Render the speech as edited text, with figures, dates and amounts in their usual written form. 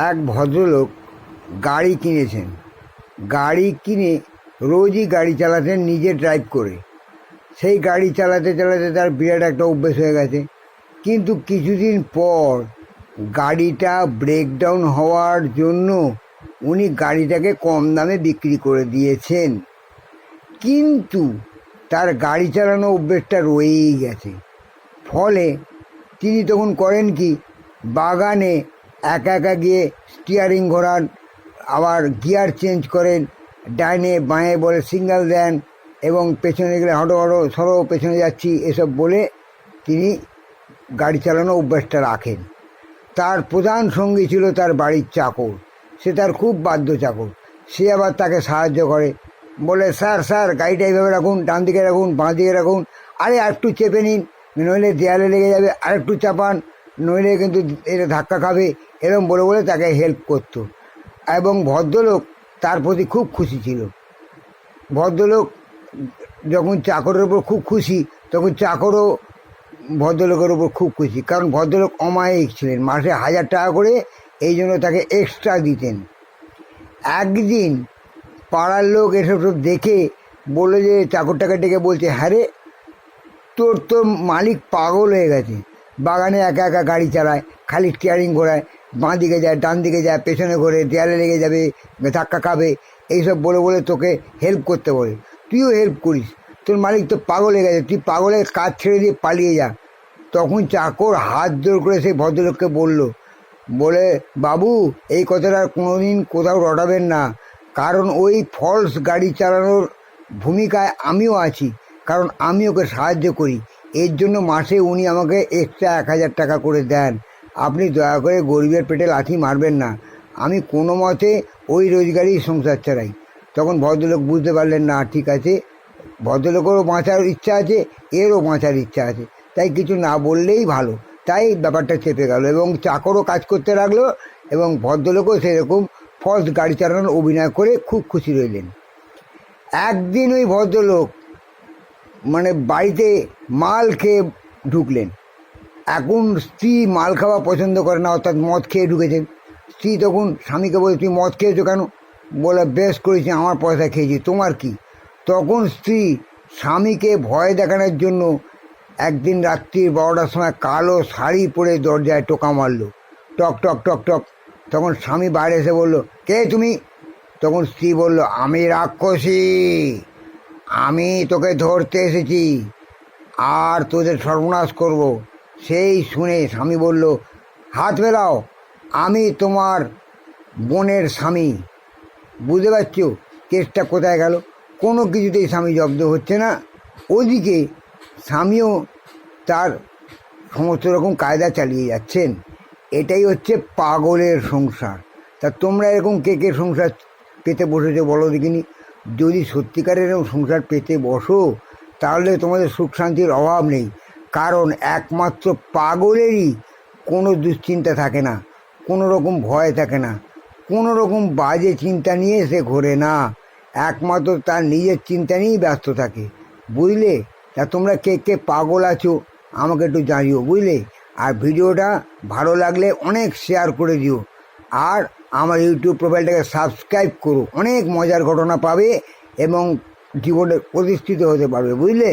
এক ভদ্রলোক গাড়ি কিনেছেন। গাড়ি কিনে রোজই গাড়ি চালাতেন নিজে ড্রাইভ করে। সেই গাড়ি চালাতে চালাতে তার বিরাট একটা অভ্যেস হয়ে গেছে। কিন্তু কিছুদিন পর গাড়িটা ব্রেকডাউন হওয়ার জন্য উনি গাড়িটাকে কম দামে বিক্রি করে দিয়েছেন। কিন্তু তার গাড়ি চালানো অভ্যেসটা রয়েই গেছে। ফলে তিনি তখন করেন কি, বাগানে একা একা গিয়ে স্টিয়ারিং ঘোরান, আবার গিয়ার চেঞ্জ করেন, ডাইনে বাঁয়ে বলে সিগন্যাল দেন এবং পেছনে গেলে হটো হটো সরো পেছনে যাচ্ছি এসব বলে তিনি গাড়ি চালানো অভ্যাসটা রাখেন। তার প্রধান সঙ্গী ছিল তার বাড়ির চাকর। সে তার খুব বাধ্য চাকর। সে আবার তাকে সাহায্য করে, বলে স্যার স্যার গাড়িটা এইভাবে রাখুন, ডান দিকে রাখুন, বাঁ দিকে রাখুন, আরে আরেকটু চেপে নিন, নইলে দেয়ালে লেগে যাবে, আরেকটু চাপান, নইলে কিন্তু এটা ধাক্কা খাবে, এরকম বলে বলে তাকে হেল্প করতো। এবং ভদ্রলোক তার প্রতি খুব খুশি ছিল। ভদ্রলোক যখন চাকরের ওপর খুব খুশি, তখন চাকরও ভদ্রলোকের ওপর খুব খুশি, কারণ ভদ্রলোক অমায়িক ছিলেন, মাসে 1000 টাকা করে এই জন্য তাকে এক্সট্রা দিতেন। একদিন পাড়ার লোক এসব সব দেখে বললো যে, চাকরটাকে ডেকে বলছে, হ্যাঁ রে, তোর তো মালিক পাগল হয়ে গেছে, বাগানে একা একা গাড়ি চালায়, খালি স্টিয়ারিং ঘোরায়, বাঁ দিকে যায়, ডান দিকে যায়, পেছনে ঘোরে, দেয়ালে লেগে যাবে, ধাক্কা খাবে, এইসব বলে বলে তোকে হেল্প করতে বলে, তুইও হেল্প করিস, তোর মালিক তো পাগল হয়ে গেছে, তুই পাগলের কাজ ছেড়ে দিয়ে পালিয়ে যা। তখন চাকর হাত জোর করে সেই ভদ্রলোককে বলে, বাবু এই কথাটা কোনো দিন কোথাও রটাবেন না, কারণ ওই ফলস গাড়ি চালানোর ভূমিকায় আমিও আছি, কারণ আমি ওকে সাহায্য করি, এর জন্য মাসে উনি আমাকে এক্সট্রা 1000 টাকা করে দেন। আপনি দয়া করে গরিবের পেটে লাথি মারবেন না, আমি কোনো মতে ওই রোজগারেই সংসার চালাই। তখন ভদ্রলোক বুঝতে পারলেন, না ঠিক আছে, ভদ্রলোকেরও বাঁচার ইচ্ছা আছে, এরও বাঁচার ইচ্ছা আছে, তাই কিছু না বললেই ভালো। তাই ব্যাপারটা চেপে গেল এবং চাকরও কাজ করতে লাগলো এবং ভদ্রলোকও সেরকম ফলস গাড়ি চালানোর অভিনয় করে খুব খুশি রইলেন। একদিন ওই ভদ্রলোক বাড়িতে মাল খেয়ে ঢুকলেন। এখন স্ত্রী মাল খাওয়া পছন্দ করে না, অর্থাৎ মদ খেয়ে ঢুকেছেন। স্ত্রী তখন স্বামীকে বলে, তুই মদ খেয়েছো কেন? বলে, বেশ করেছি, আমার পয়সা খেয়েছি, তোমার কি? তখন স্ত্রী স্বামীকে ভয় দেখানোর জন্য একদিন রাত্রি 12টার সময় কালো শাড়ি পরে দরজায় টোকা মারল, টক টক টক টক। তখন স্বামী বাইরে এসে বলল, কে তুমি? তখন স্ত্রী বলল, আমি রাক্ষসী, আমি তোকে ধরতে এসেছি আর তোদের সর্বনাশ করব। সেই শুনে স্বামী বলল, হাত মেলাও, আমি তোমার বোনের স্বামী। বুঝতে পারছো কেসটা কোথায় গেল? কোনো কিছুতেই স্বামী জব্দ হচ্ছে না। ওদিকে স্বামীও তার সমস্ত রকম কায়দা চালিয়ে যাচ্ছেন। এটাই হচ্ছে পাগলের সংসার। তা তোমরা এরকম কে কে সংসার পেতে বসেছো বলো দেখিনি? যদি সত্যিকারের এরকম সংসার পেতে বসো, তাহলে তোমাদের সুখ শান্তির অভাব নেই, কারণ একমাত্র পাগলেরই কোনো দুশ্চিন্তা থাকে না, কোনো রকম ভয় থাকে না, কোনো রকম বাজে চিন্তা নিয়ে সে ঘোরে না, একমাত্র তার নিজের চিন্তা নিয়েই ব্যস্ত থাকে। বুঝলে? তা তোমরা কে কে পাগল আছো আমাকে একটু জানিও, বুঝলে? আর ভিডিওটা ভালো লাগলে অনেক শেয়ার করে দিও, আর আমার ইউটিউব প্রোফাইলটাকে সাবস্ক্রাইব করো, অনেক মজার ঘটনা পাবে এবং জীবনে প্রতিষ্ঠিত হতে পারবে, বুঝলে?